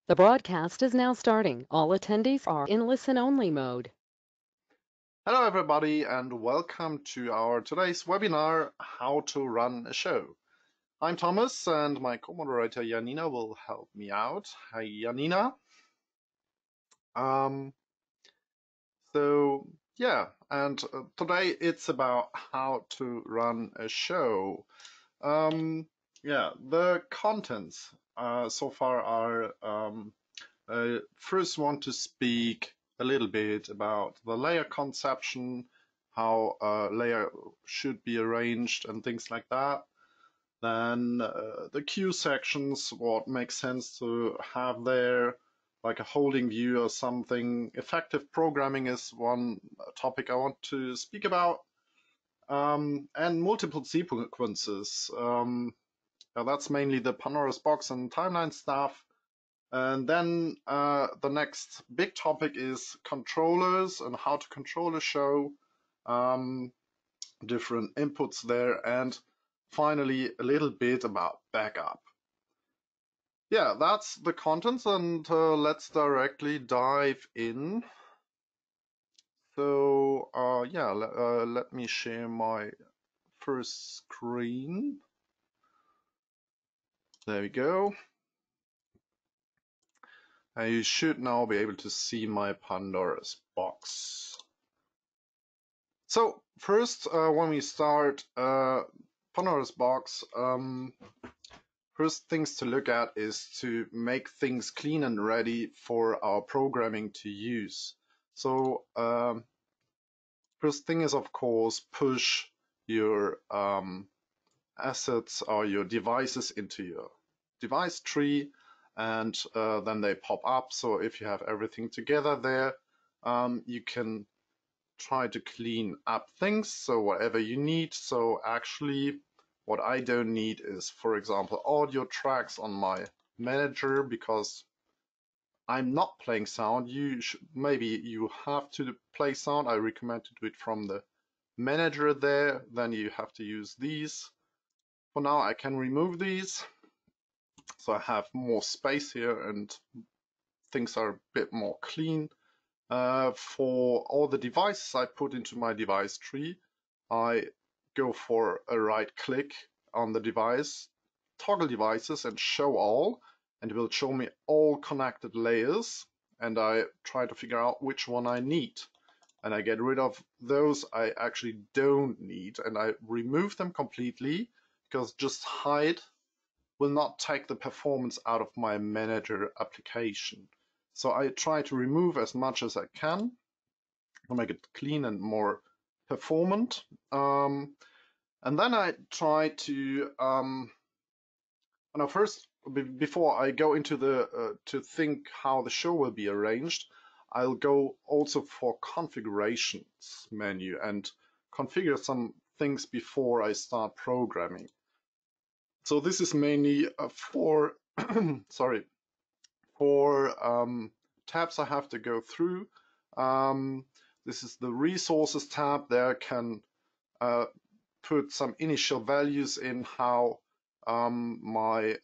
The broadcast is now starting. All attendees are in listen-only mode. Hello everybody and welcome to our today's webinar, How to Run a Show. I'm Thomas and my co-moderator Janina will help me out. Hi Janina. Today it's about how to run a show. The contents so far are first want to speak a little bit about the layer conception, how a layer should be arranged and things like that. Then the queue sections, what makes sense to have there, like a holding view or something. Effective programming is one topic I want to speak about. And multiple sequences. That's mainly the Pandoras Box and timeline stuff. And then the next big topic is controllers and how to control a show, different inputs there, and finally a little bit about backup. Yeah, that's the contents, and let's directly dive in. So let me share my first screen. There we go. You should now be able to see my Pandora's box. So first, when we start Pandora's box, first things to look at is to make things clean and ready for our programming to use. So first thing is, of course, push your assets or your devices into your device tree, and then they pop up. So if you have everything together there, you can try to clean up things, so whatever you need. So actually what I don't need is, for example, audio tracks on my manager, because I'm not playing sound. Maybe you have to play sound. I recommend to do it from the manager there. Then you have to use these. For now I can remove these, so I have more space here and things are a bit more clean. For all the devices I put into my device tree, I go for a right click on the device, toggle devices and show all, and it will show me all connected layers, and I try to figure out which one I need. And I get rid of those I actually don't need, and I remove them completely, because just hide will not take the performance out of my manager application. So I try to remove as much as I can to make it clean and more performant. And then I try to, first, before I go into to think how the show will be arranged, I'll go also for configurations menu and configure some things before I start programming. So this is mainly for, sorry, for tabs I have to go through. This is the resources tab. There I can put some initial values in how or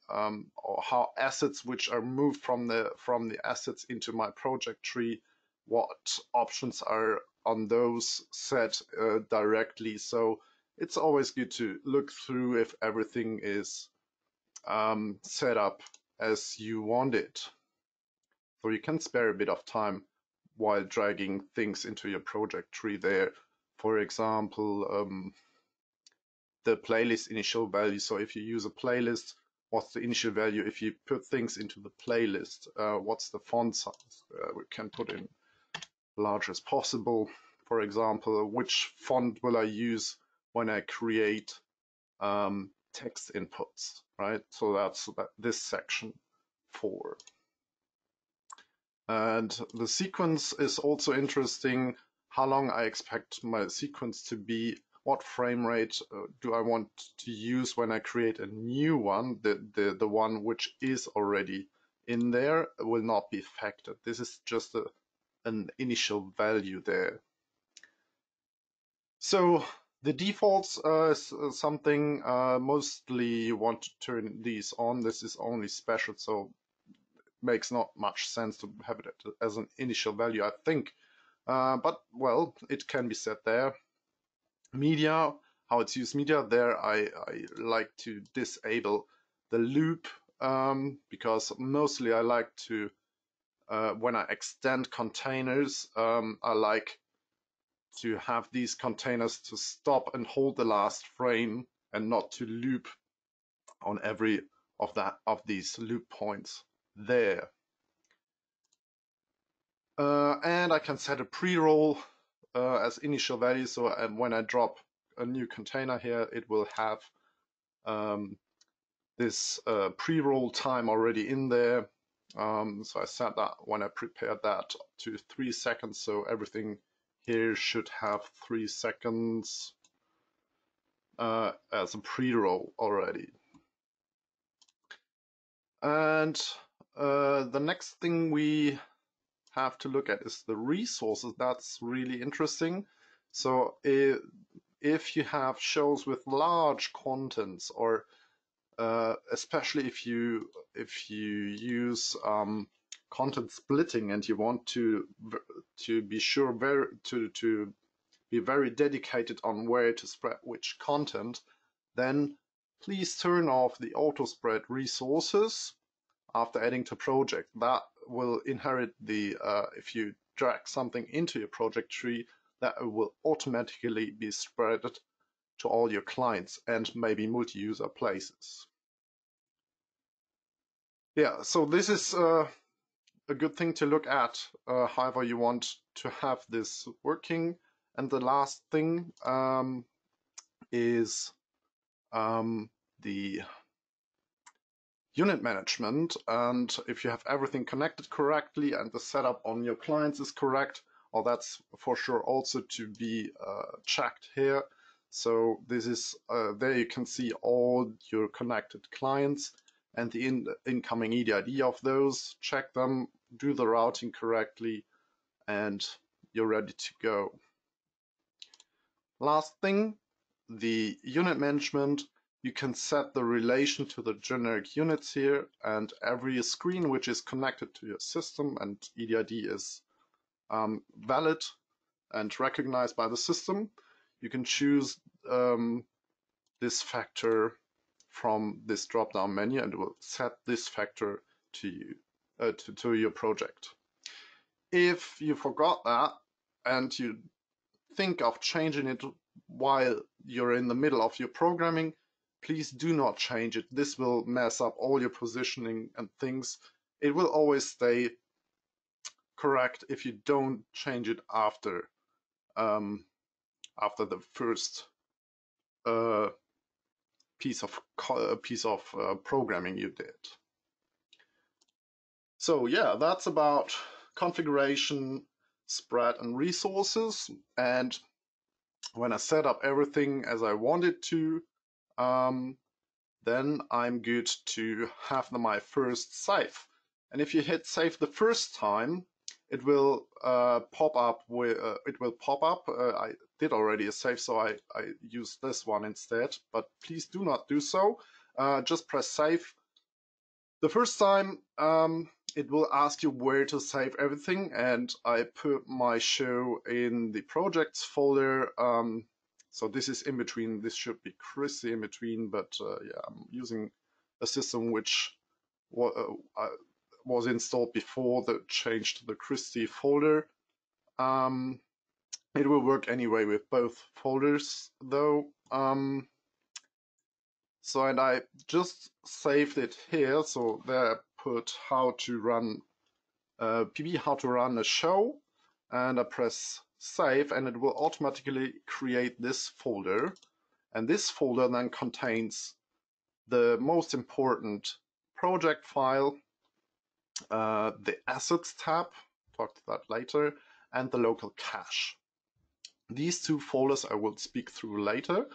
how assets which are moved from the assets into my project tree, what options are on those set directly. So it's always good to look through if everything is set up as you want it. So you can spare a bit of time while dragging things into your project tree there. For example, the playlist initial value. So if you use a playlist, what's the initial value? If you put things into the playlist, what's the font size? We can put in large as possible. For example, which font will I use when I create text inputs, right? So that's this section for. And the sequence is also interesting, how long I expect my sequence to be, what frame rate do I want to use when I create a new one. The one which is already in there will not be affected. This is just an initial value there. So the defaults is something mostly you want to turn these on. This is only special, so makes not much sense to have it as an initial value, I think. But well, it can be set there. Media, how it's used media, there I like to disable the loop because mostly I like to, when I extend containers, I like to have these containers to stop and hold the last frame and not to loop on every of these loop points there. And I can set a pre-roll as initial value, so when I drop a new container here, it will have this pre-roll time already in there. So I set that when I prepared that to 3 seconds, so everything here should have 3 seconds as a pre-roll already. And the next thing we have to look at is the resources. That's really interesting. So if you have shows with large contents, or especially if you use content splitting and you want to be sure to be very dedicated on where to spread which content, then please turn off the auto spread resources after adding to project. That will inherit the if you drag something into your project tree, that will automatically be spread to all your clients and maybe multi-user places. Yeah, so this is a good thing to look at, however you want to have this working. And the last thing is the unit management. And if you have everything connected correctly and the setup on your clients is correct, or that's for sure also to be checked here. So this is there you can see all your connected clients and the incoming EDID of those. Check them, do the routing correctly, and you're ready to go. Last thing, the unit management. You can set the relation to the generic units here, and every screen which is connected to your system and EDID is valid and recognized by the system. You can choose this factor from this drop-down menu, and it will set this factor to you to your project. If you forgot that and you think of changing it while you're in the middle of your programming, please do not change it. This will mess up all your positioning and things. It will always stay correct if you don't change it after the first piece of programming you did. So yeah, that's about configuration, spread, and resources. And when I set up everything as I wanted to, then I'm good to have my first save. And if you hit save the first time, it will pop up with I did already a save, so I use this one instead, but please do not do so. Just press save. The first time it will ask you where to save everything, and I put my show in the projects folder. So this is in between. This should be Chrissy in between, but yeah, I'm using a system which was installed before the change to the Christie folder. It will work anyway with both folders though. So, and I just saved it here. So there I put how to run PB, how to run a show, and I press save, and it will automatically create this folder. And this folder then contains the most important project file, the assets tab, talk to that later, and the local cache. These two folders I will speak through later.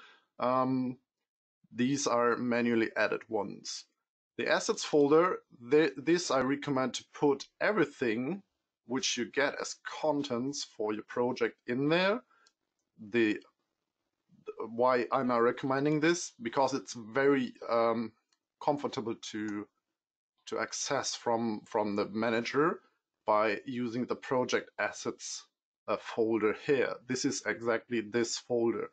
These are manually added ones. The assets folder, this I recommend to put everything which you get as contents for your project in there. Why am I recommending this? Because it's very comfortable to to access from the manager by using the project assets folder here. This is exactly this folder.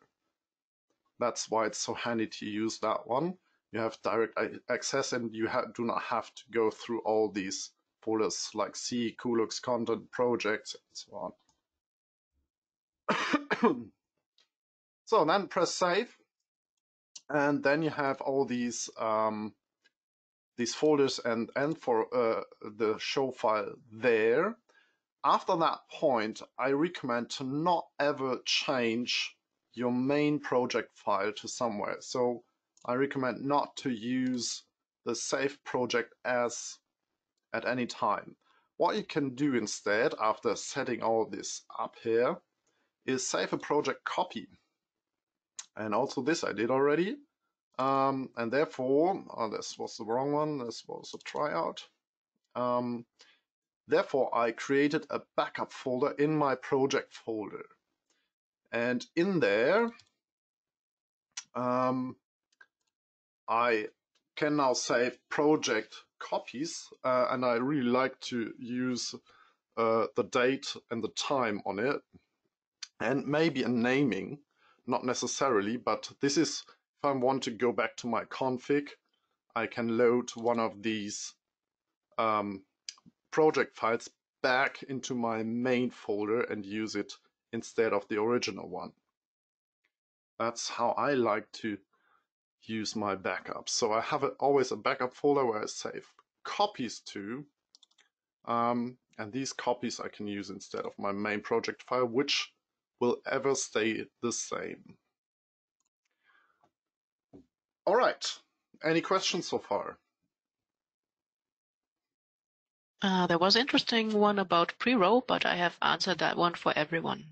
That's why it's so handy to use that one. You have direct access and you do not have to go through all these folders like C, Kulux, content, projects, and so on. So then press save, and then you have all these folders and for the show file there. After that point, I recommend to not ever change your main project file to somewhere. So I recommend not to use the save project as at any time. What you can do instead, after setting all this up here, is save a project copy. And also this I did already. And therefore, this was the wrong one, this was a tryout. Therefore, I created a backup folder in my project folder. And in there, I can now save project copies, and I really like to use the date and the time on it, and maybe a naming, not necessarily, but this is, if I want to go back to my config, I can load one of these project files back into my main folder and use it instead of the original one. That's how I like to use my backups. So I have always a backup folder where I save copies to, and these copies I can use instead of my main project file, which will ever stay the same. All right, any questions so far? There was an interesting one about pre-roll, but I have answered that one for everyone.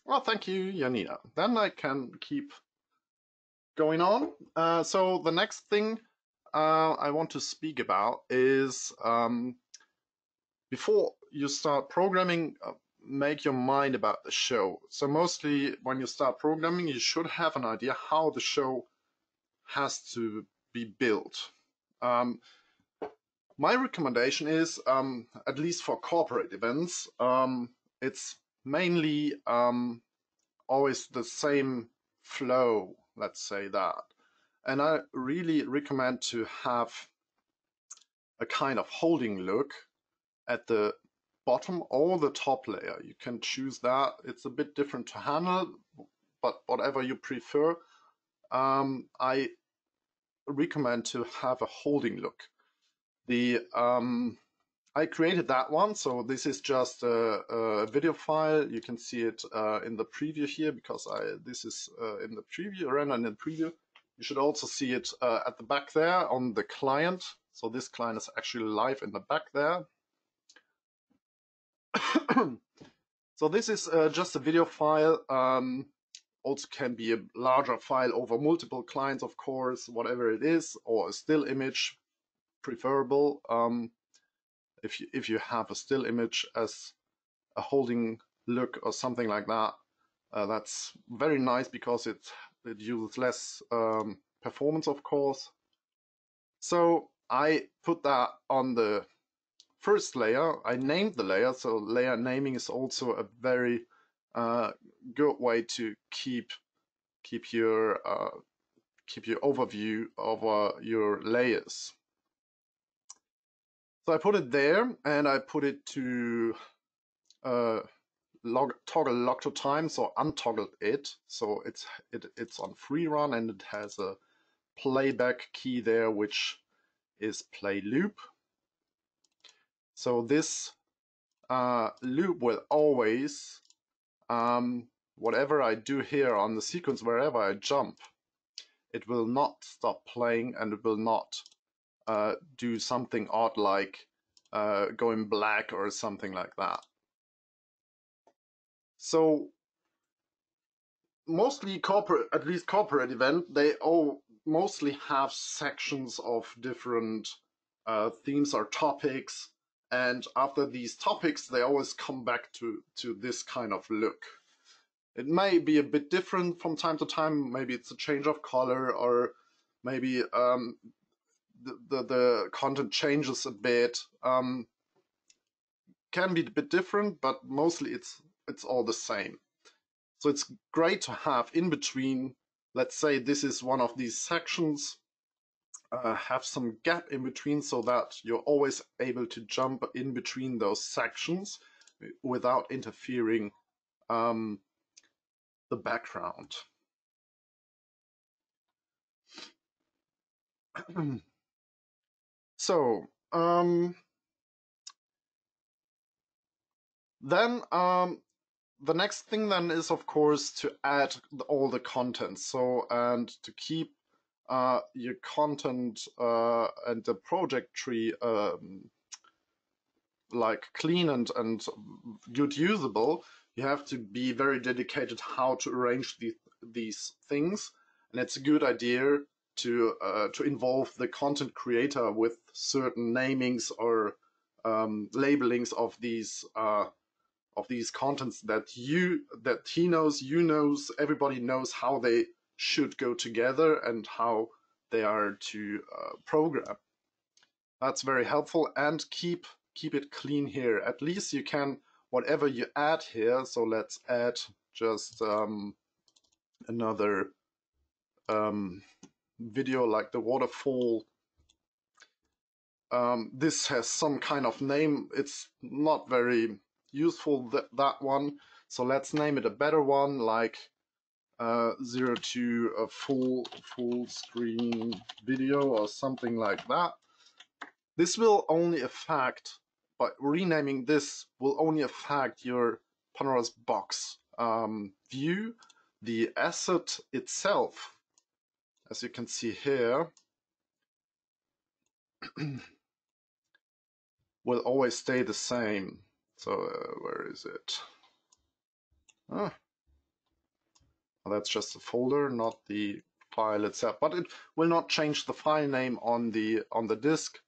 Well, thank you, Janina. Then I can keep going on. So the next thing I want to speak about is before you start programming, make your mind about the show. So mostly when you start programming, you should have an idea how the show has to be built. My recommendation is, at least for corporate events, it's mainly always the same flow, let's say that. And I really recommend to have a kind of holding look at the bottom or the top layer. You can choose that. It's a bit different to handle, but whatever you prefer. I recommend to have a holding look. I created that one, so this is just a video file. You can see it in the preview here because this is in the preview, render in the preview. You should also see it at the back there on the client. So this client is actually live in the back there. So this is just a video file. Also can be a larger file over multiple clients, of course, whatever it is, or a still image, preferable. If you have a still image as a holding look or something like that, that's very nice because it uses less performance, of course. So I put that on the first layer. I named the layer, so layer naming is also a very good way to keep your overview over your layers. So I put it there, and I put it to toggle log to time, so untoggled it. So it's on free run, and it has a playback key there, which is play loop. So this loop will always, whatever I do here on the sequence, wherever I jump, it will not stop playing, and it will not do something odd like going black or something like that. So mostly corporate, at least corporate event, they all mostly have sections of different themes or topics, and after these topics they always come back to this kind of look. It may be a bit different from time to time. Maybe it's a change of color, or maybe the content changes a bit. Can be a bit different, but mostly it's all the same. So it's great to have in between. Let's say this is one of these sections. Have some gap in between so that you're always able to jump in between those sections without interfering the background. So then the next thing then is, of course, to add all the content. So, and to keep your content and the project tree like clean and good usable, you have to be very dedicated how to arrange these things. And it's a good idea to involve the content creator with certain namings or labelings of these contents that he knows, you knows, everybody knows how they should go together and how they are to program. That's very helpful, and keep it clean here. At least you can, whatever you add here, so let's add just another video like the waterfall. This has some kind of name. It's not very useful, that one. So let's name it a better one, like 0 to a full screen video or something like that. This will only affect, by renaming this, will only affect your Pandoras box view. The asset itself, as you can see here, will always stay the same. So where is it? Oh, that's just a folder, not the file itself. But it will not change the file name on the disk,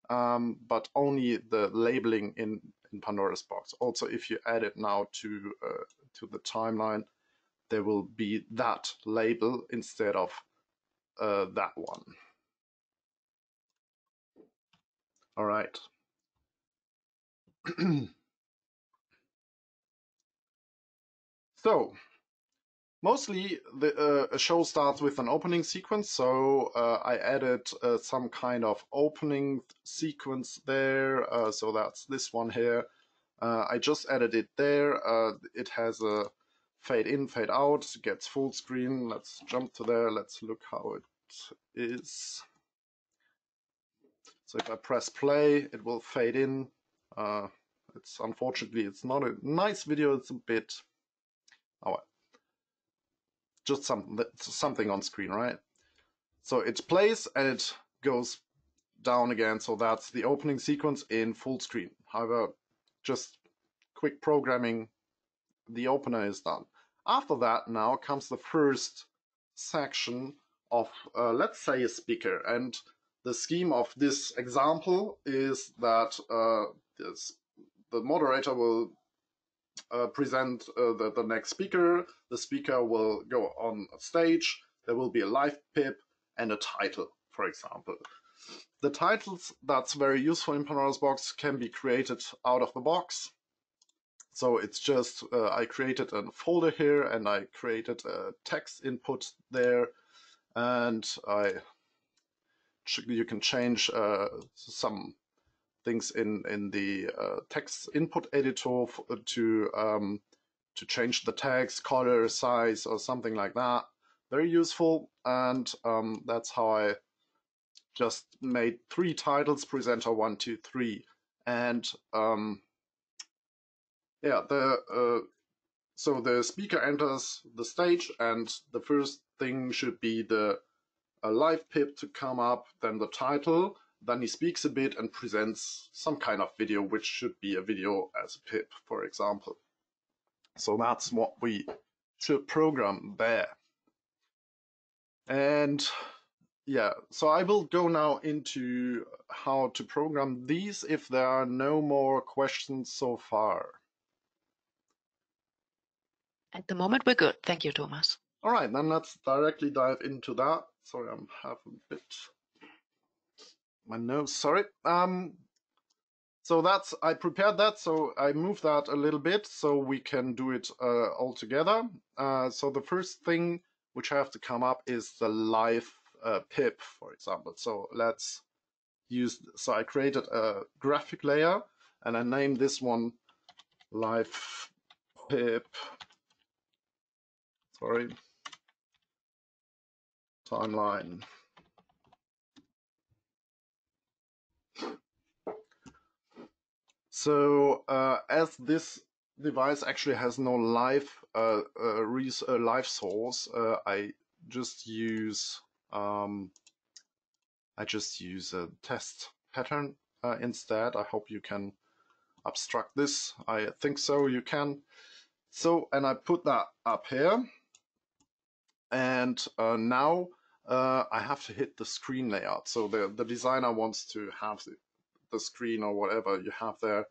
but only the labeling in Pandoras box. Also, if you add it now to the timeline, there will be that label instead of that one. All right. So mostly a show starts with an opening sequence. So I added some kind of opening sequence there. So that's this one here. I just added it there. It has a fade in, fade out, gets full screen. Let's jump to there. Let's look how it is. So if I press play, it will fade in. Unfortunately, it's not a nice video. It's a bit, oh, just something on screen, right? So it plays and it goes down again. So that's the opening sequence in full screen. However, just quick programming, the opener is done. After that, now comes the first section of, let's say, a speaker. And the scheme of this example is that the moderator will present the next speaker. The speaker will go on stage. There will be a live pip and a title, for example. The titles, that's very useful in Pandoras Box, can be created out of the box. So it's just, I created a folder here and I created a text input there, and you can change some things in the text input editor to change the text, color, size, or something like that. Very useful, and that's how I just made 3 titles: presenter 1, 2, 3, and yeah, so the speaker enters the stage, and the first thing should be the live pip to come up, then the title, then he speaks a bit and presents some kind of video, which should be a video as a pip, for example. So that's what we should program there. And yeah, so I will go now into how to program these if there are no more questions so far. At the moment, we're good. Thank you, Thomas. All right, then let's directly dive into that. Sorry, I'm half a bit my nose, sorry. So that's, I prepared that, so I moved that a little bit so we can do it all together. So the first thing which I have to come up is the live pip, for example. So let's use, so I created a graphic layer and I named this one live pip, sorry, timeline. So as this device actually has no live live source, I just use a test pattern instead. I hope you can abstract this. I think so, you can. So, and I put that up here, and now I have to hit the screen layout. So the designer wants to have the screen or whatever you have there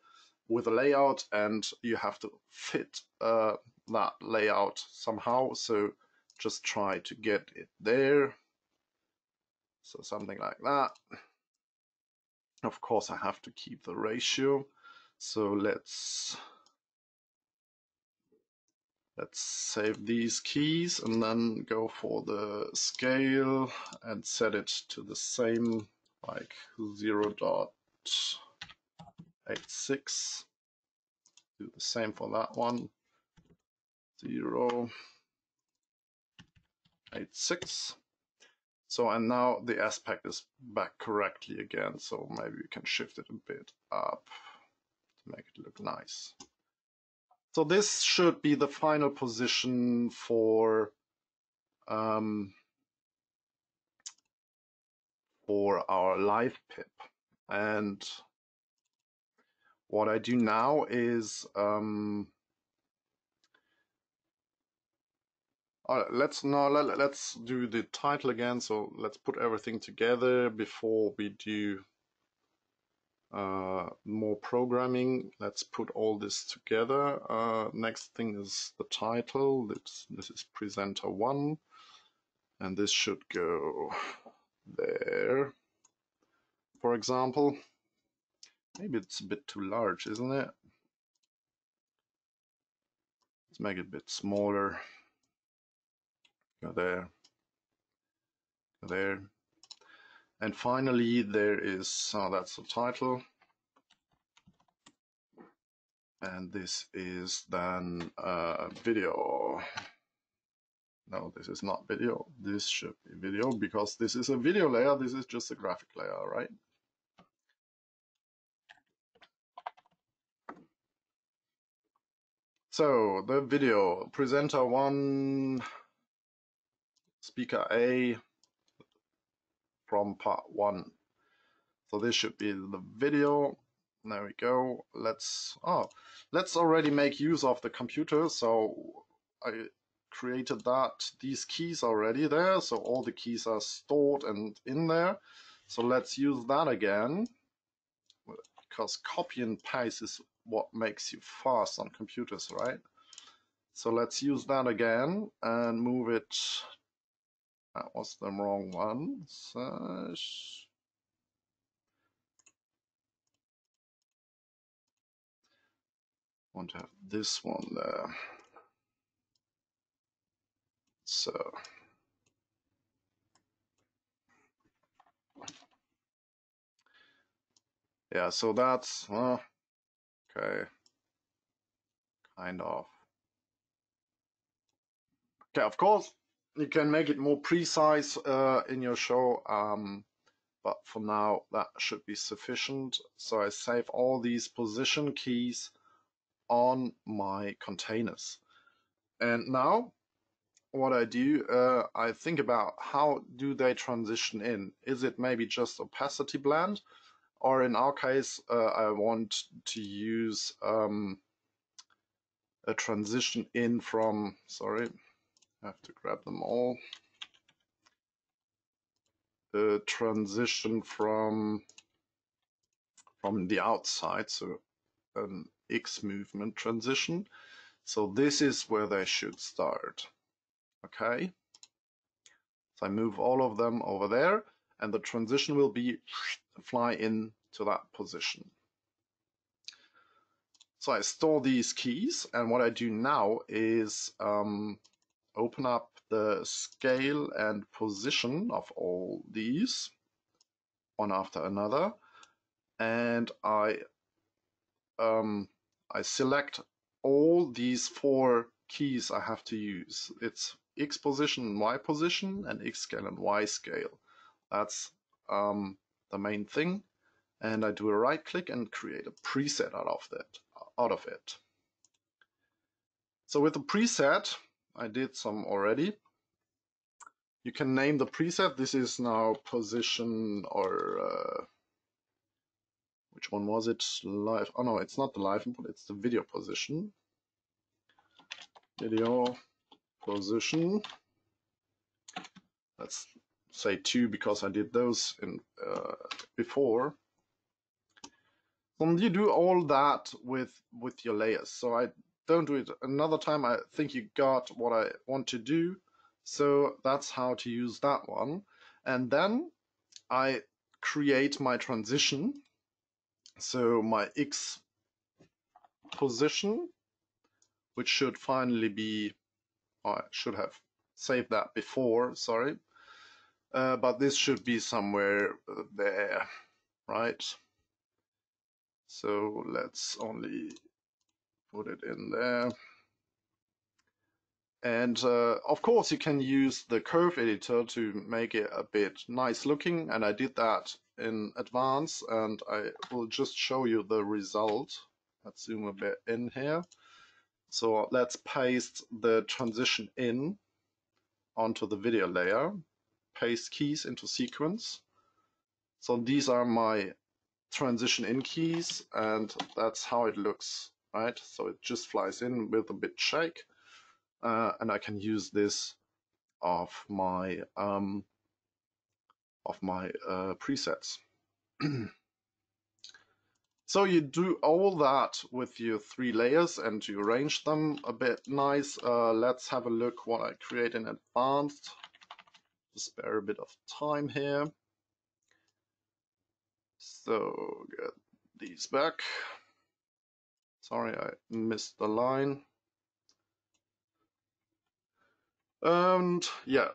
with a layout, and you have to fit that layout somehow. So just try to get it there. So something like that. Of course, I have to keep the ratio. So let's save these keys and then go for the scale and set it to the same, like 0.86. Do the same for that one. 0.86. So, and now the aspect is back correctly again. So maybe we can shift it a bit up to make it look nice. So this should be the final position for our live pip. And what I do now is let's do the title again. So let's put everything together before we do more programming. Let's put all this together. Next thing is the title. This is presenter 1, and this should go there, for example. Maybe it's a bit too large, isn't it? Let's make it a bit smaller. Go there, go there. And finally there is, that's the title. And this is then video. No, this is not video. This should be video because this is a video layer. This is just a graphic layer, right? So the video, presenter 1, speaker A from part 1. So this should be the video. There we go. Let's already make use of the computer. So I created these keys already there. So all the keys are stored and in there. So let's use that again, because copy and paste is what makes you fast on computers, right? So let's use that again and move it. That was the wrong one. Want to have this one there. So yeah, so that's okay, kind of. Okay, of course you can make it more precise in your show, but for now that should be sufficient. So I save all these position keys on my containers, and now what I do, I think about how do they transition in. Is it maybe just opacity blend, or in our case I want to use a transition in from, sorry, I have to grab them all, a transition from the outside, so an X movement transition. So this is where they should start. Okay, so I move all of them over there, and the transition will be fly in to that position. So I store these keys, and what I do now is open up the scale and position of all these, one after another, and I select all these 4 keys I have to use. It's X position and Y position, and X scale and Y scale. That's the main thing. And I do a right click and create a preset out of it. So with the preset, I did some already. You can name the preset. This is now position, or which one was it? Live. Oh no, it's not the live input, it's the video position. Video position. Let's say 2 because I did those in before. And you do all that with your layers. So I don't do it another time. I think you got what I want to do. So that's how to use that one. And then I create my transition. So my X position, which should finally be, oh, I should have saved that before, sorry. But this should be somewhere there, right? So let's only put it in there. And of course you can use the curve editor to make it a bit nice looking, and I did that in advance, and I will just show you the result. Let's zoom a bit in here. So let's paste the transition in onto the video layer, paste keys into sequence. So these are my transition in keys, and that's how it looks, right? So it just flies in with a bit shake, and I can use this of my presets. So you do all that with your 3 layers and you arrange them a bit nice. Let's have a look what I create in advanced. To spare a bit of time here. So get these back. Sorry, I missed the line. And yeah,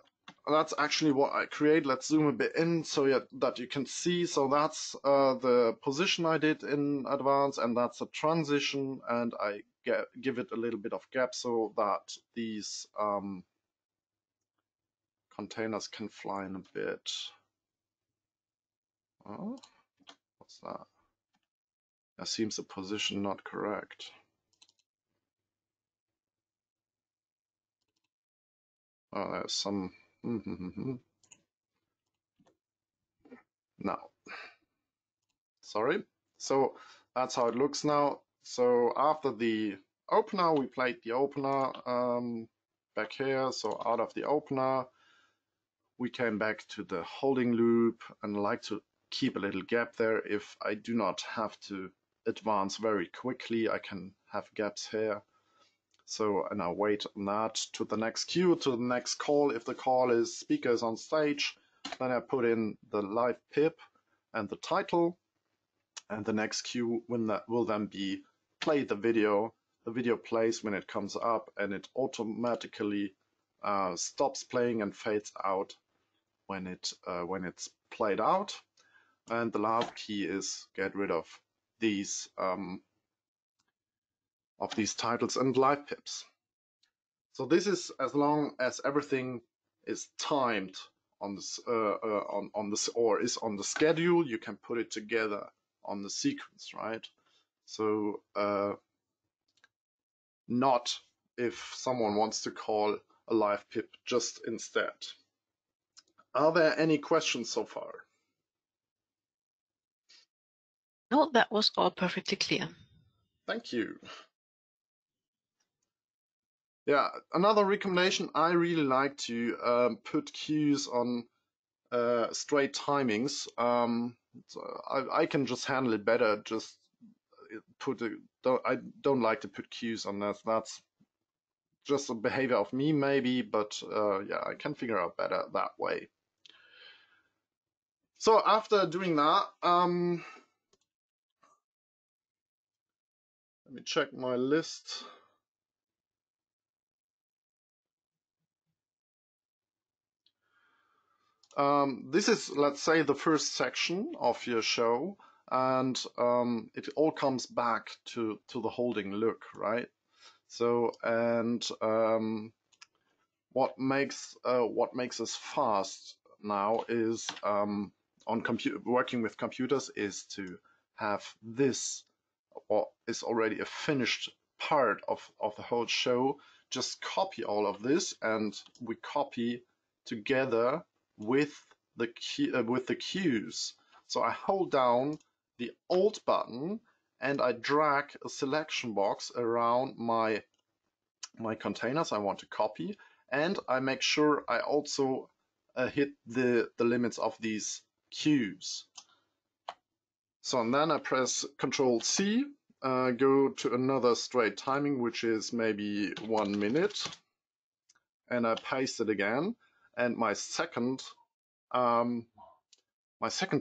that's actually what I create. Let's zoom a bit in so that you can see. So that's the position I did in advance, and that's a transition, and I give it a little bit of gap so that these containers can fly in a bit. Oh, what's that? That seems the position not correct. Oh, there's some. No. Sorry. So that's how it looks now. So after the opener, we played the opener back here. So out of the opener, we came back to the holding loop, and I like to keep a little gap there. If I do not have to advance very quickly, I can have gaps here. So, and I wait on that to the next cue, to the next call. If the call is speakers on stage, then I put in the live pip and the title, and the next cue will then be play the video. The video plays when it comes up, and it automatically stops playing and fades out when it's played out. And the last key is get rid of these titles and live pips. So this is as long as everything is timed on this or is on the schedule, you can put it together on the sequence, right? So not if someone wants to call a live pip just instead. Are there any questions so far? No, that was all perfectly clear. Thank you. Yeah, another recommendation, I really like to put cues on straight timings. So I can just handle it better. Just I don't like to put cues on that. That's just a behavior of me, maybe, but yeah, I can figure out better that way. So after doing that, let me check my list. This is, let's say, the first section of your show, and it all comes back to the holding look, right? So, and what makes us fast now is working with computers is to have this, or is already a finished part of the whole show. Just copy all of this, and we copy together with the cues. So I hold down the Alt button and I drag a selection box around my containers I want to copy, and I make sure I also hit the limits of these cues. So and then I press Control C, go to another straight timing, which is maybe 1 minute, and I paste it again, and my second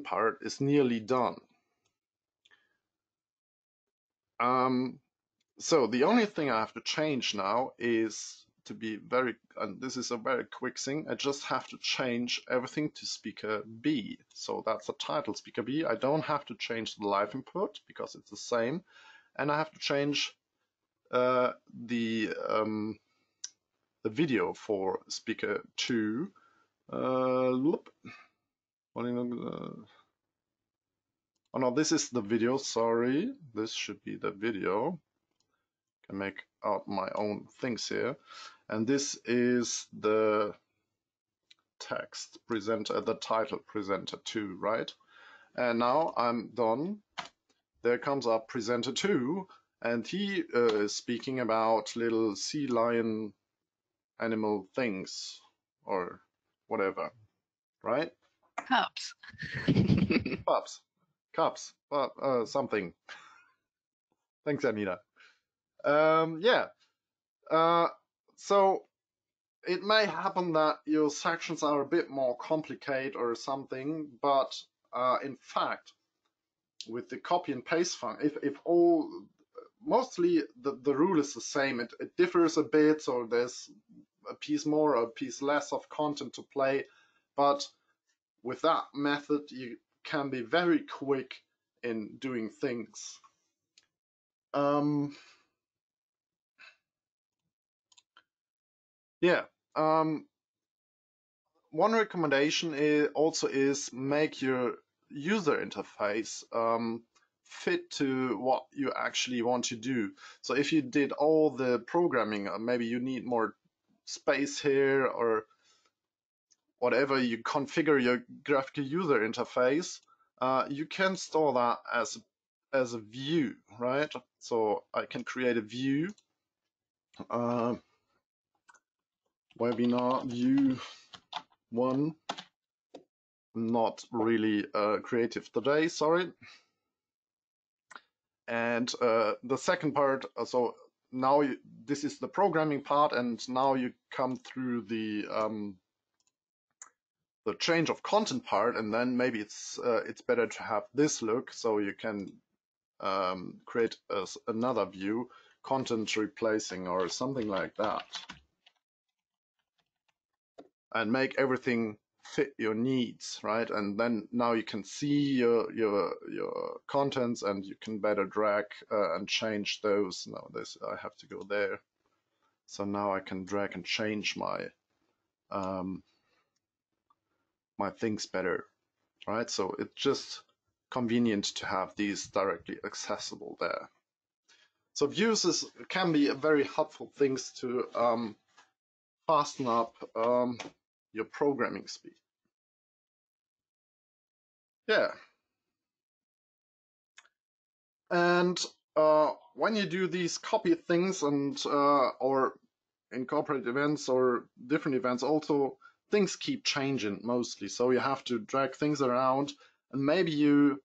part is nearly done. So the only thing I have to change now is to be very, and this is a very quick thing, I just have to change everything to speaker B. So that's the title, speaker B. I don't have to change the live input because it's the same. And I have to change the video for speaker 2. Oh no, this is the video, sorry. This should be the video. Can make out my own things here. And this is the text presenter, the title presenter 2, right? And now I'm done. There comes up presenter 2, and he is speaking about little sea lion animal things or whatever, right? Cups. Cups, something. Thanks, Anita. Yeah. So it may happen that your sections are a bit more complicated or something, but in fact, with the copy and paste function, if all, mostly the rule is the same. It differs a bit, so there's a piece more or a piece less of content to play, but with that method, you can be very quick in doing things. Yeah. One recommendation is make your user interface fit to what you actually want to do. So if you did all the programming, maybe you need more space here or whatever, you configure your graphical user interface, you can store that as a view, right? So I can create a view, webinar view 1. Not really creative today, sorry. And the second part, so now this is the programming part, and now you come through the change of content part, and then maybe it's better to have this look, so you can create another view, content replacing or something like that, and make everything fit your needs, right? And then now you can see your contents, and you can better drag and change those. Now this, I have to go there. So now I can drag and change my my things better, right? So it's just convenient to have these directly accessible there. So views can be a very helpful things to fasten up your programming speed. Yeah. And when you do these copy things and or incorporate events or different events, also things keep changing mostly. So you have to drag things around, and maybe you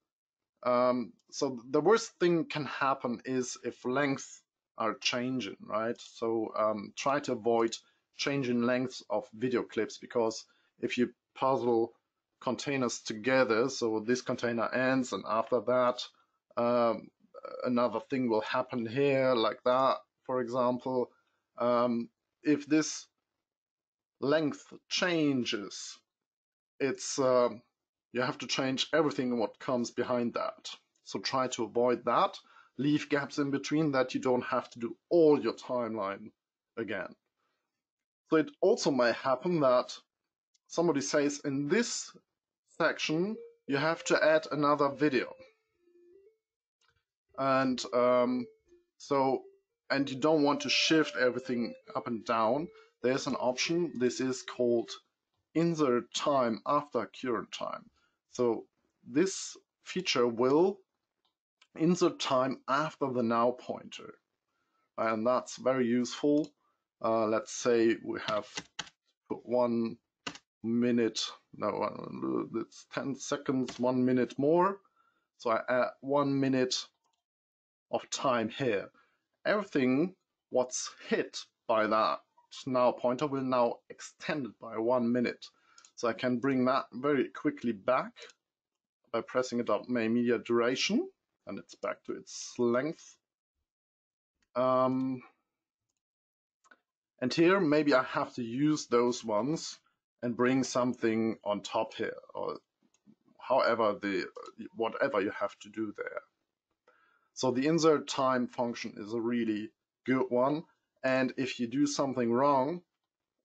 so the worst thing can happen is if lengths are changing, right? So try to avoid changing lengths of video clips, because if you puzzle containers together. So this container ends, and after that, another thing will happen here, like that, for example. If this length changes, it's you have to change everything what comes behind that. So try to avoid that. Leave gaps in between that you don't have to do all your timeline again. So it also may happen that somebody says in this section you have to add another video, and and you don't want to shift everything up and down. There's an option. This is called insert time after current time. So this feature will insert time after the now pointer, and that's very useful. Let's say we have put 1 minute, no, it's 10 seconds, 1 minute more. So I add 1 minute of time here. Everything what's hit by that now pointer will now extend it by 1 minute. So I can bring that very quickly back by pressing it up main media duration, and it's back to its length. And here maybe I have to use those ones and bring something on top here, or however whatever you have to do there. So the insert time function is a really good one, and if you do something wrong,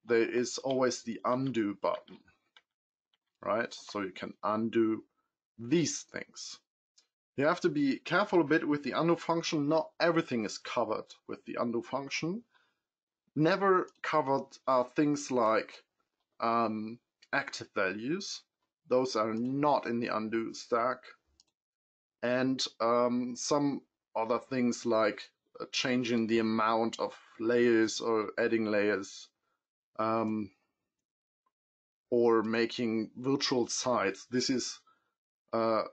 there is always the undo button, right? So you can undo these things. You have to be careful a bit with the undo function. Not everything is covered with the undo function. Never covered are things like active values. Those are not in the undo stack. And some other things like changing the amount of layers or adding layers, or making virtual sites. This is a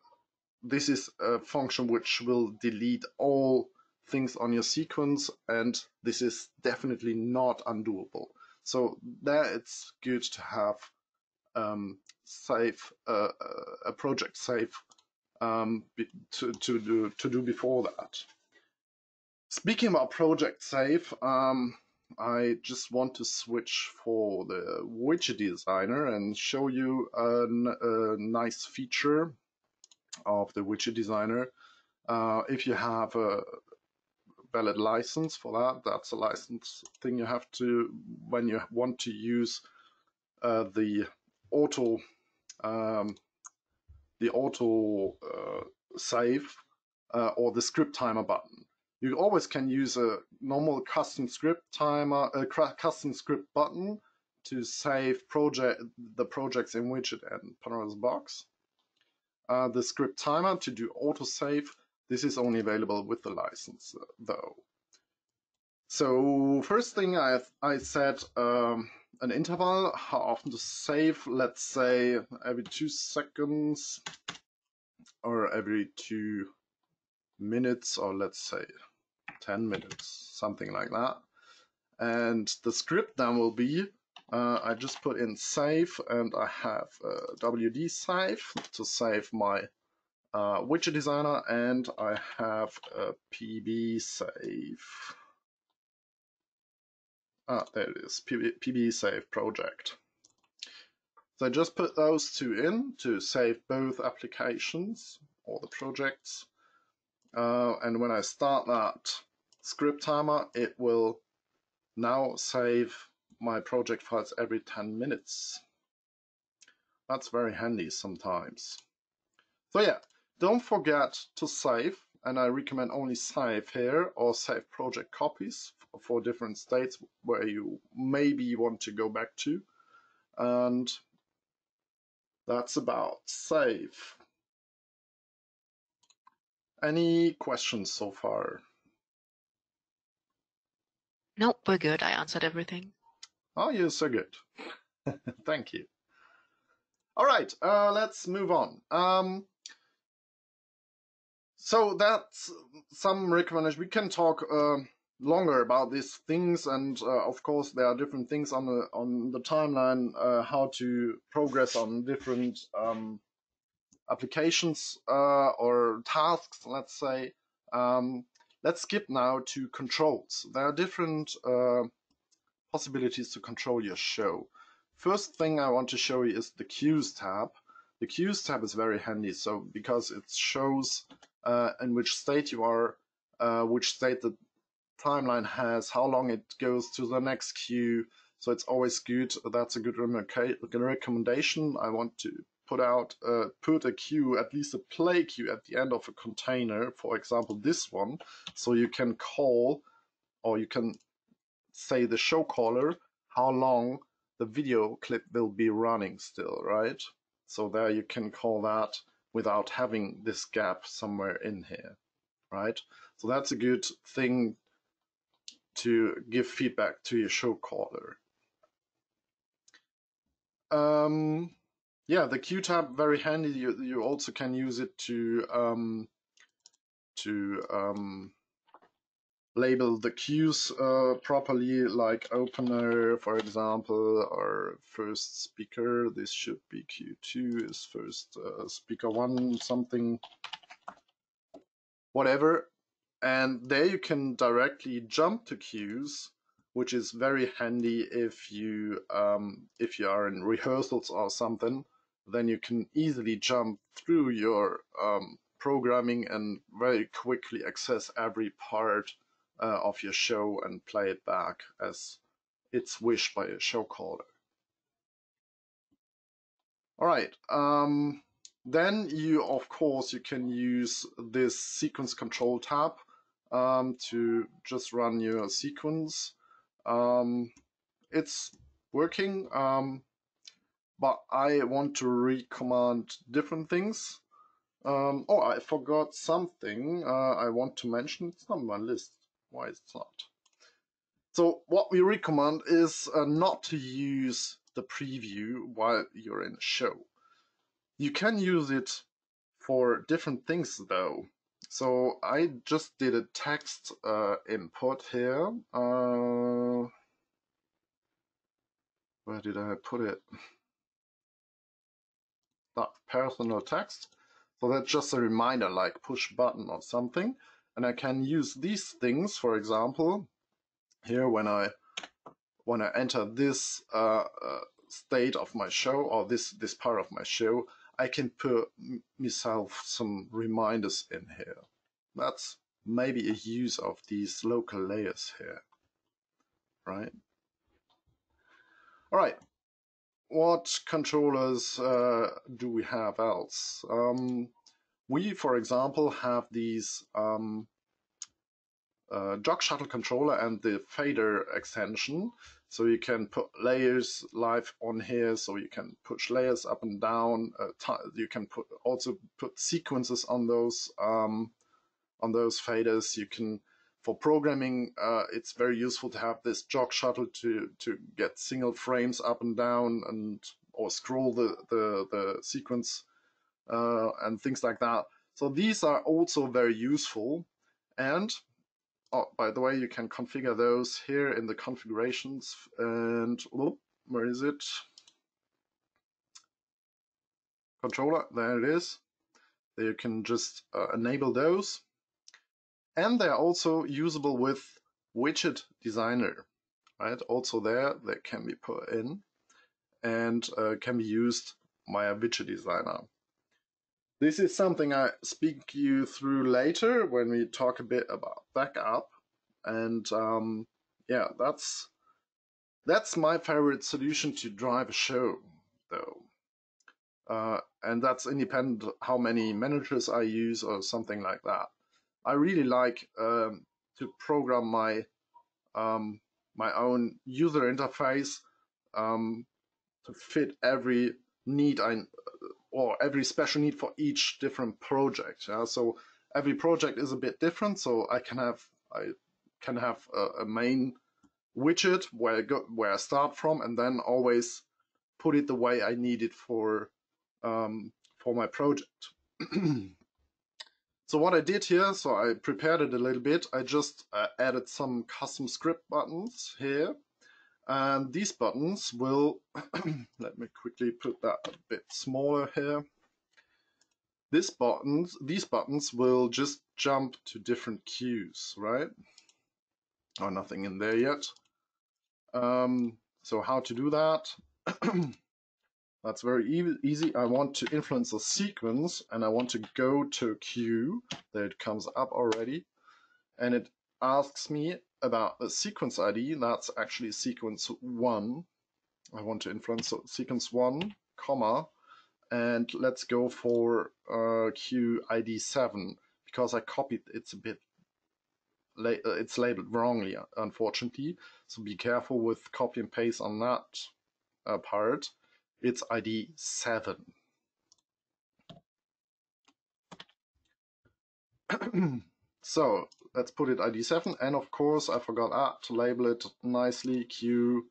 function which will delete all things on your sequence, and this is definitely not undoable. So there it's good to have a project save to do before that. Speaking about project save, I just want to switch for the Widget Designer and show you a nice feature of the Widget Designer. If you have a valid license for that, that's a license thing you have to, when you want to use the auto save or the script timer button. You always can use a normal custom script timer, custom script button to save the projects in Widget and Pandoras Box. The script timer to do autosave, this is only available with the license though. So first thing I set an interval, how often to save, let's say every 2 seconds or every 2 minutes, or let's say 10 minutes, something like that. And the script then will be, I just put in save, and I have WD save to save my Widget Designer, and I have a PB save. There it is, PB save project. So I just put those two in to save both applications or the projects. And when I start that script timer, it will now save my project files every 10 minutes. That's very handy sometimes. So yeah, don't forget to save, and I recommend only save here or save project copies for different states where you maybe want to go back to. And that's about save. Any questions so far? Nope, we're good. I answered everything. Oh, you're so good. Thank you. All right, let's move on. So that's some recommendation. We can talk longer about these things, and of course there are different things on the timeline, how to progress on different applications or tasks, let's say. Let's skip now to controls. There are different possibilities to control your show. First thing I want to show you is the Cues tab. The Cues tab is very handy, so because it shows in which state you are, which state the timeline has, how long it goes to the next queue. So it's always good. That's a good recommendation. I want to put a queue, at least a play queue at the end of a container, for example this one, so you can call, or you can say the show caller how long the video clip will be running still, right? So there you can call that without having this gap somewhere in here, right? So that's a good thing to give feedback to your show caller. Yeah, the Q tab, very handy. You also can use it to label the queues properly, like opener, for example, or first speaker. This should be Q2 is first speaker 1 something, whatever. And there you can directly jump to queues, which is very handy if you are in rehearsals or something. Then you can easily jump through your programming and very quickly access every part of your show and play it back as it's wished by a show caller. All right. Then of course, you can use this sequence control tab to just run your sequence. It's working, but I want to recommand different things. Oh, I forgot something I want to mention. It's not on my list. Why is it not? So what we recommend is not to use the preview while you're in a show. You can use it for different things though. So I just did a text input here. Where did I put it? That personal text. So that's just a reminder, like push button or something. And I can use these things, for example, here when I enter this state of my show, or this part of my show, I can put myself some reminders in here. That's maybe a use of these local layers here, right? All right. What controllers do we have else? We, for example, have these jog shuttle controller and the fader extension. So you can put layers live on here, so you can push layers up and down. You can also put sequences on those faders. You can, for programming, it's very useful to have this jog shuttle to get single frames up and down, or scroll the sequence and things like that. So these are also very useful. And oh, by the way, you can configure those here in the configurations. And where is it? Controller, there it is. There you can just enable those. And they're also usable with Widget Designer, right? Also there, they can be put in and can be used via Widget Designer. This is something I speak you through later when we talk a bit about backup. And yeah, that's my favorite solution to drive a show, though. And that's independent how many managers I use or something like that. I really like to program my my own user interface to fit every need or every special need for each different project. Yeah? So every project is a bit different. So I can have a main widget where I start from, and then always put it the way I need it for my project. So what I did here, so I prepared it a little bit. I just added some custom script buttons here. And these buttons will, let me quickly put that a bit smaller here. These buttons will just jump to different queues, right? Oh, nothing in there yet. So how to do that? That's very easy. I want to influence a sequence and I want to go to a queue. There it comes up already. And it asks me about a sequence ID. That's actually sequence 1. I want to influence sequence 1, comma, and let's go for queue ID 7 because I copied it's a bit it's labeled wrongly, unfortunately. So be careful with copy and paste on that part. It's ID 7. So let's put it ID 7, and of course I forgot to label it nicely, queue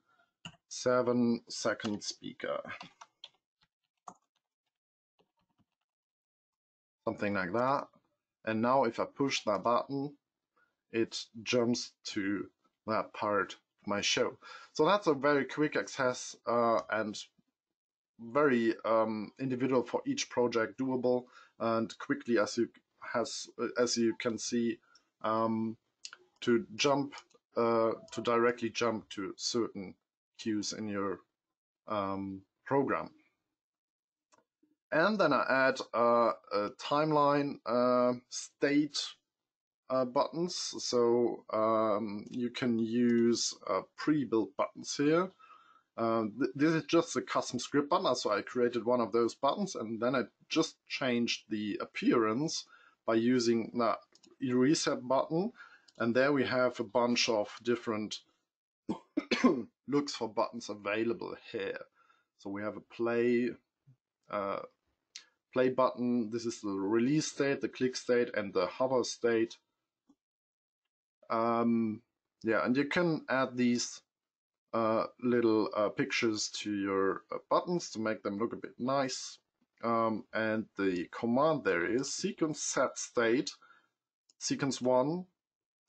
7 second speaker. Something like that. And now if I push that button, it jumps to that part of my show. So that's a very quick access and very individual for each project, doable and quickly as you can see, to directly jump to certain queues in your program. And then I add a timeline state buttons. So you can use pre-built buttons here. This is just a custom script button, so I created one of those buttons and then I just changed the appearance by using that reset button. And there we have a bunch of different looks for buttons available here. So we have a play button. This is the release state, the click state, and the hover state. Yeah, and you can add these little pictures to your buttons to make them look a bit nice. And the command there is sequence set state, sequence 1,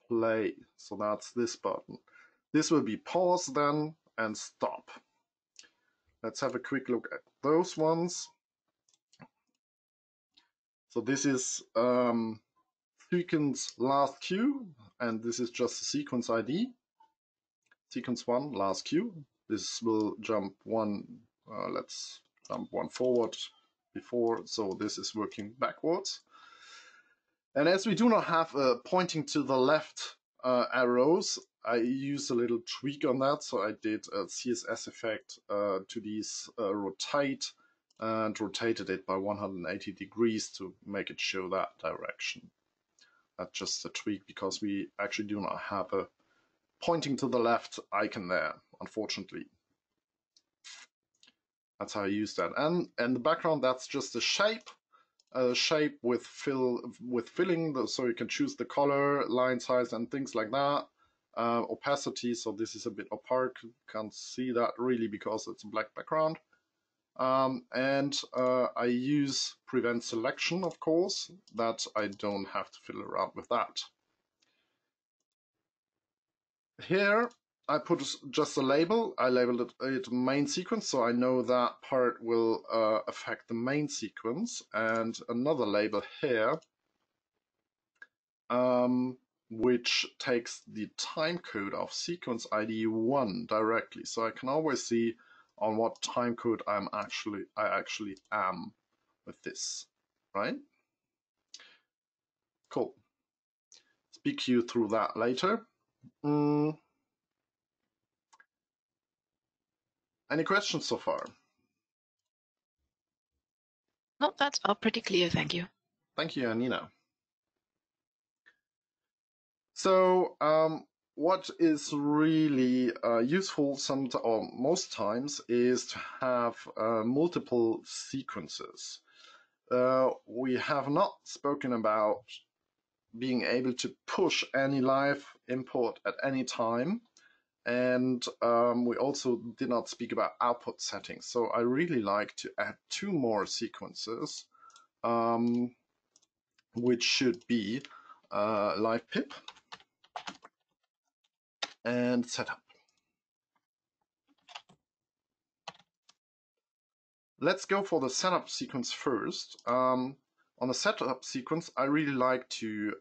play. So that's this button. This will be pause then and stop. Let's have a quick look at those ones. So this is sequence last queue, and this is just a sequence ID. Sequence 1, last queue. This will jump one, let's jump one forward before, so this is working backwards. And as we do not have pointing to the left arrows, I used a little tweak on that. So I did a CSS effect to these rotate and rotated it by 180 degrees to make it show that direction. That's just a tweak because we actually do not have a pointing to the left icon there, unfortunately. That's how I use that. And the background, that's just a shape with filling, so you can choose the color, line size, and things like that. Opacity, so this is a bit opaque, can't see that really because it's a black background. And I use prevent selection, of course, that I don't have to fiddle around with that. Here I put just a label. I labeled it main sequence, so I know that part will affect the main sequence, and another label here which takes the time code of sequence ID 1 directly, so I can always see on what time code I actually am with this, right? Cool. Speak you through that later. Any questions so far? No, that's all pretty clear, thank you. Thank you, Nina. So what is really useful or most times is to have multiple sequences. We have not spoken about being able to push any live import at any time, and we also did not speak about output settings. So I really like to add 2 more sequences. which should be live pip and setup. Let's go for the setup sequence first. On the setup sequence, I really like to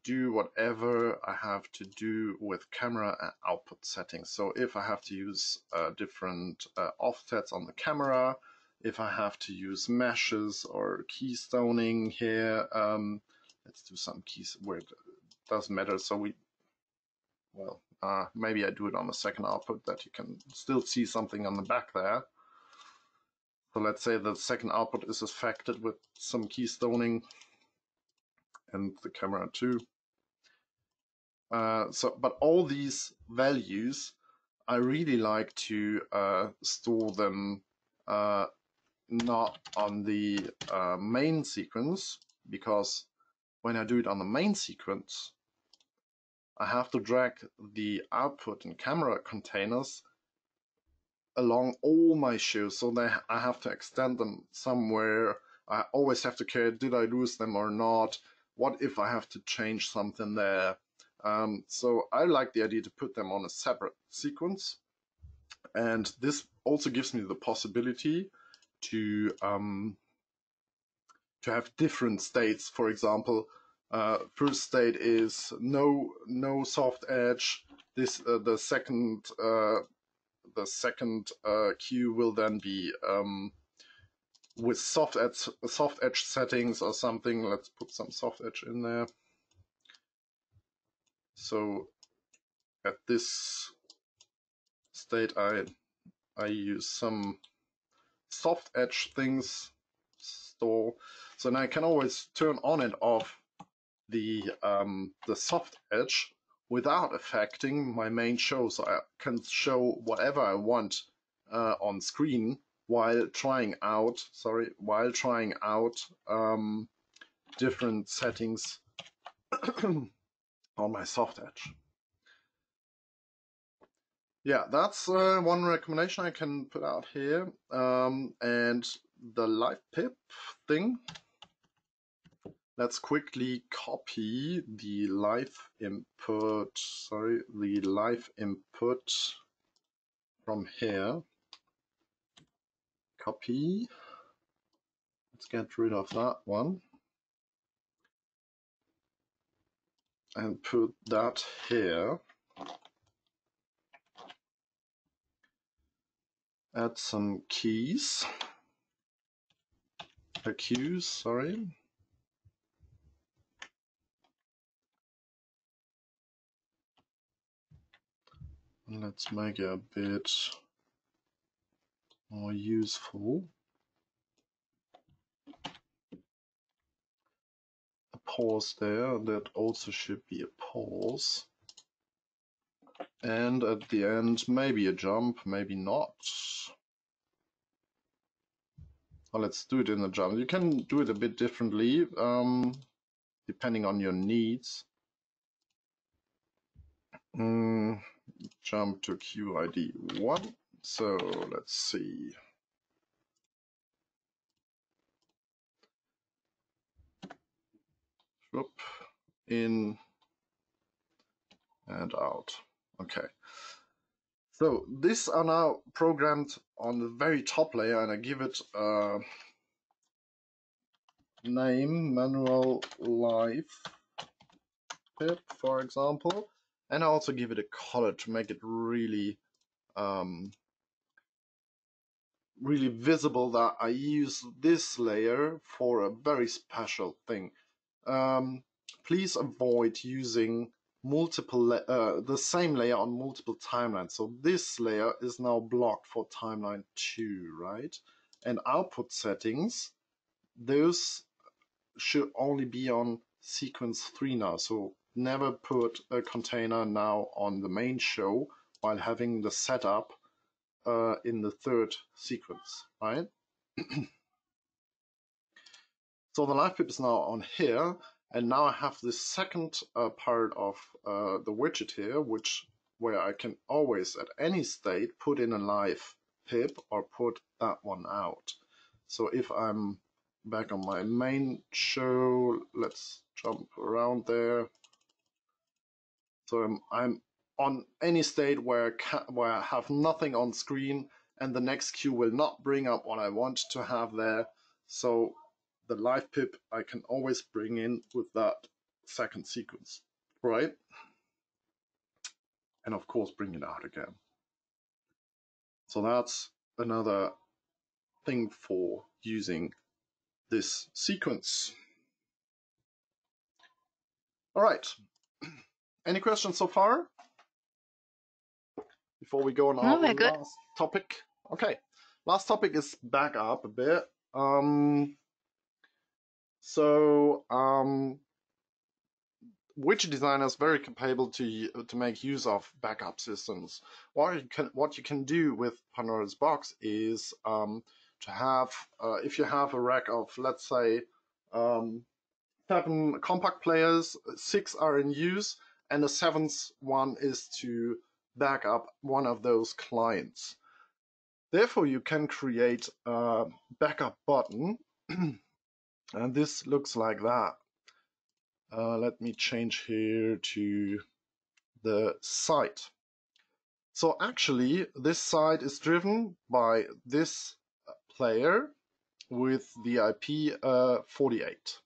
do whatever I have to do with camera and output settings. So if I have to use different offsets on the camera, if I have to use meshes or keystoning here, let's do some keys where it doesn't matter. So maybe I do it on the second output that you can still see something on the back there. So let's say the second output is affected with some keystoning and the camera too. But all these values, I really like to store them not on the main sequence, because when I do it on the main sequence, I have to drag the output and camera containers along all my shows, so that I have to extend them somewhere. I always have to care, did I lose them or not? What if I have to change something there? So I like the idea to put them on a separate sequence, and this also gives me the possibility to have different states. For example, first state is no soft edge. This the second queue will then be with soft edge settings or something. Let's put some soft edge in there. So at this state, I use some soft edge things store. So now I can always turn on and off the soft edge without affecting my main show. So I can show whatever I want on screen while trying out different settings on my soft edge. Yeah, that's one recommendation I can put out here. And the live pip thing, let's quickly copy the live input from here. Copy. Let's get rid of that one and put that here. Add some cues, sorry. Let's make it a bit more useful. A pause there, that also should be a pause. And at the end, maybe a jump, maybe not. Well, let's do it in a jump. You can do it a bit differently, depending on your needs. Jump to QID 1. So let's see. Whoop. In and out. Okay. So these are now programmed on the very top layer, and I give it a name, manual live pip, for example, and I also give it a color to make it really really visible that I use this layer for a very special thing. Please avoid using the same layer on multiple timelines. So this layer is now blocked for timeline 2, right? And output settings, those should only be on sequence 3 now. So never put a container now on the main show while having the setup in the third sequence, right? So the live pip is now on here, and now I have this second part of the widget here, where I can always at any state put in a live pip or put that one out. So if I'm back on my main show. Let's jump around there. So I'm on any state where I have nothing on screen, and the next queue will not bring up what I want to have there. So the live pip I can always bring in with that second sequence, right? And of course bring it out again. So that's another thing for using this sequence. All right. Any questions so far? Before we go on our No, we're good. last topic. Okay. Last topic is back up a bit. Widget Designer is very capable to make use of backup systems. What you can do with Pandoras Box is to have, if you have a rack of, let's say, 7 compact players, 6 are in use, and the 7th one is to back up one of those clients. Therefore, you can create a backup button, and this looks like that. Let me change here to the site. So actually, this site is driven by this player with the IP 48.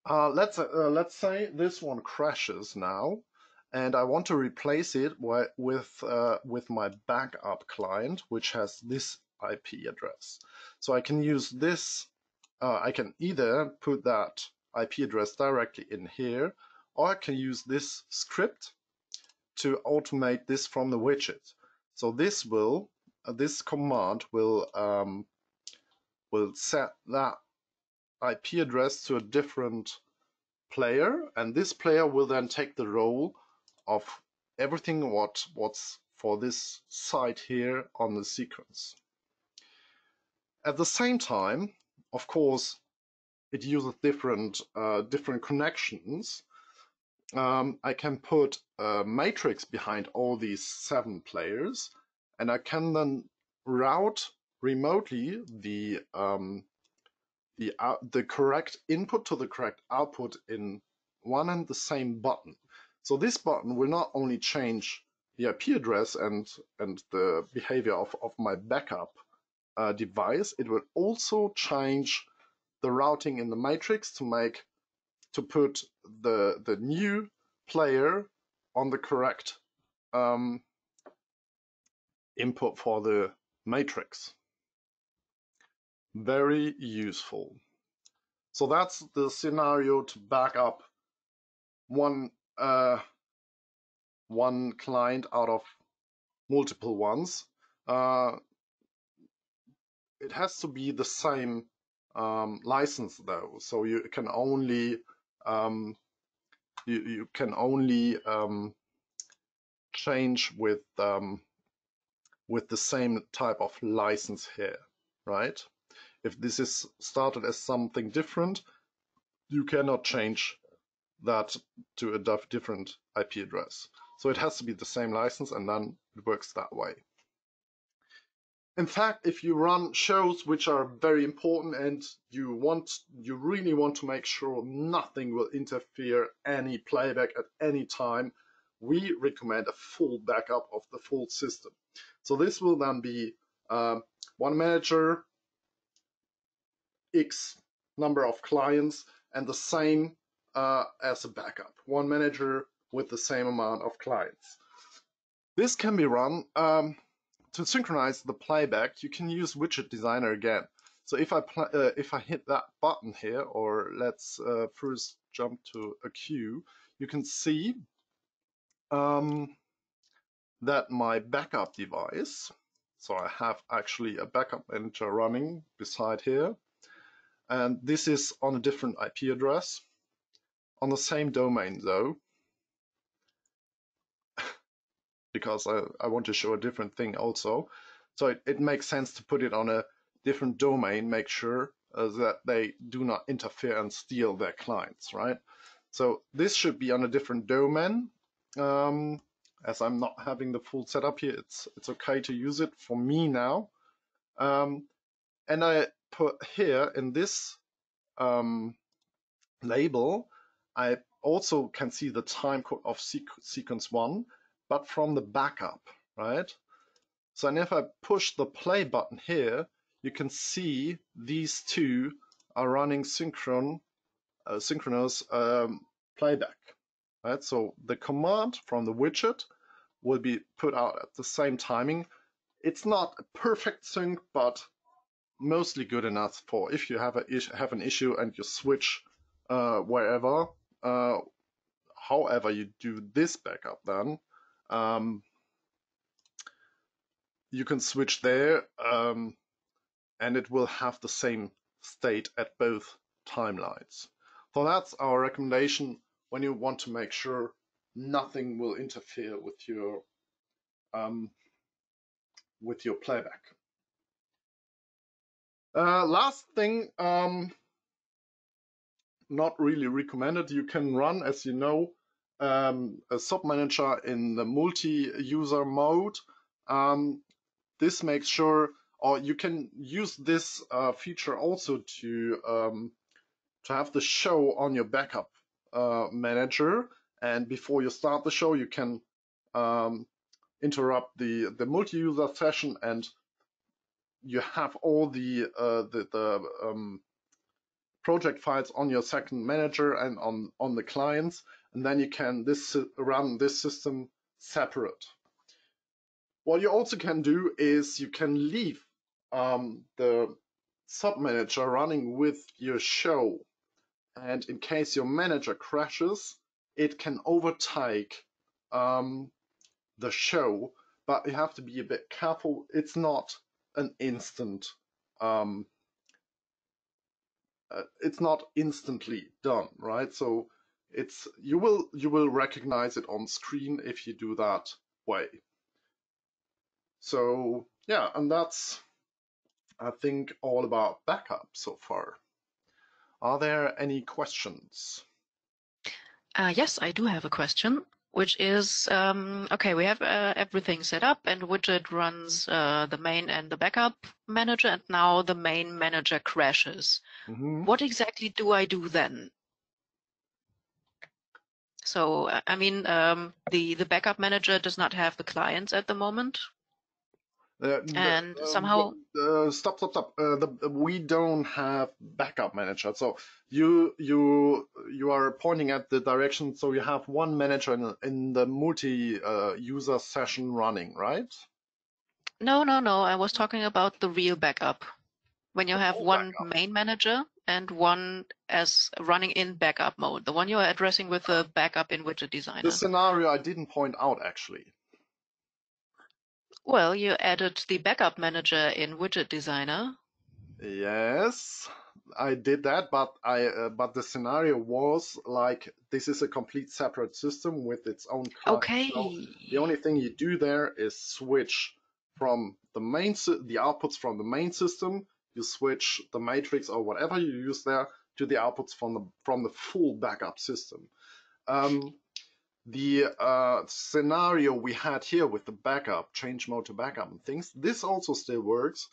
Let's say this one crashes now, and I want to replace it with my backup client, which has this IP address. So I can use this. I can either put that IP address directly in here, or I can use this script to automate this from the widget. So this command will set that IP address to a different player, and this player will then take the role of everything what's for this site here on the sequence. At the same time, of course, it uses different connections. I can put a matrix behind all these 7 players, and I can then route remotely the correct input to the correct output in one and the same button. So this button will not only change the IP address and the behavior of my backup device, it will also change the routing in the matrix to put the new player on the correct input for the matrix. Very useful. So that's the scenario to back up one client out of multiple ones. It has to be the same license though, so you can only change with the same type of license here, right? If this is started as something different, you cannot change that to a different IP address. So it has to be the same license, and then it works that way. In fact, if you run shows which are very important and you really want to make sure nothing will interfere any playback at any time, we recommend a full backup of the full system. So this will then be one manager, X number of clients, and the same as a backup. One manager with the same amount of clients. This can be run to synchronize the playback. You can use Widget Designer again. So if I hit that button here, or let's first jump to a queue, you can see that my backup device, so I have actually a backup manager running beside here, and this is on a different IP address, on the same domain though, because I want to show a different thing also. So it makes sense to put it on a different domain, make sure that they do not interfere and steal their clients, right? So this should be on a different domain. As I'm not having the full setup here, it's okay to use it for me now. And I put here in this label, I also can see the time code of sequence 1, but from the backup, right? So and if I push the play button here, you can see these two are running synchronous playback, right? So the command from the widget will be put out at the same timing. It's not a perfect sync, but mostly good enough for if you have an issue and you switch wherever. However you do this backup, then you can switch there, and it will have the same state at both timelines. So that's our recommendation when you want to make sure nothing will interfere with your playback. Last thing, not really recommended. You can run, as you know, a sub-manager in the multi-user mode. This makes sure, or you can use this feature also to have the show on your backup manager. And before you start the show, you can interrupt the multi-user session, and you have all the project files on your second manager and on the clients, and then you can run this system separate. What you also can do is you can leave the sub-manager running with your show, and in case your manager crashes, it can overtake the show, but you have to be a bit careful. It's not an instant it's not instantly done, right? So you will recognize it on screen if you do that way. So yeah, and that's, I think, all about backup so far. Are there any questions? Yes, I do have a question, which is, okay, we have everything set up and Widget runs the main and the backup manager, and now the main manager crashes. What exactly do I do then? So, I mean, the backup manager does not have the clients at the moment. And somehow stop. We don't have backup manager. So you are pointing at the direction. So you have one manager in the multi-user session running, right? No. I was talking about the real backup. When you have one backup main manager and one as running in backup mode, the one you are addressing with the backup in Widget Designer. The scenario I didn't point out, actually. Well, you added the backup manager in Widget Designer. Yes, I did that, but the scenario was like, this is a complete separate system with its own client. Okay. So the only thing you do there is switch from the outputs from the main system. You switch the matrix or whatever you use there to the outputs from the full backup system. The scenario we had here with the backup, change mode to backup and things, this also still works,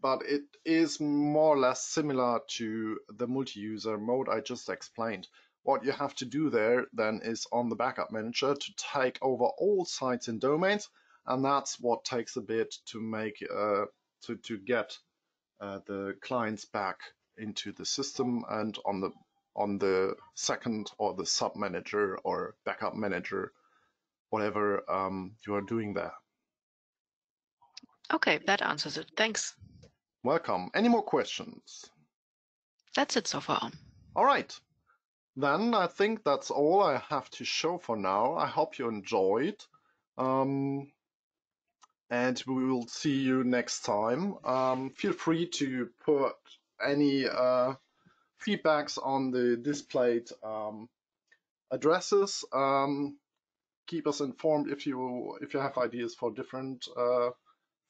but it is more or less similar to the multi-user mode I just explained. What you have to do there then is on the backup manager to take over all sites and domains, and that's what takes a bit to make to get the clients back into the system and on the second or the sub manager or backup manager, whatever you are doing there. Okay, that answers it. Thanks. Welcome. Any more questions? That's it so far. All right. Then I think that's all I have to show for now. I hope you enjoyed. And we will see you next time. Feel free to put any feedbacks on the displayed addresses. Keep us informed if you have ideas for different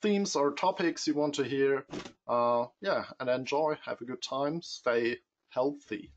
themes or topics you want to hear. Yeah, and enjoy. Have a good time. Stay healthy.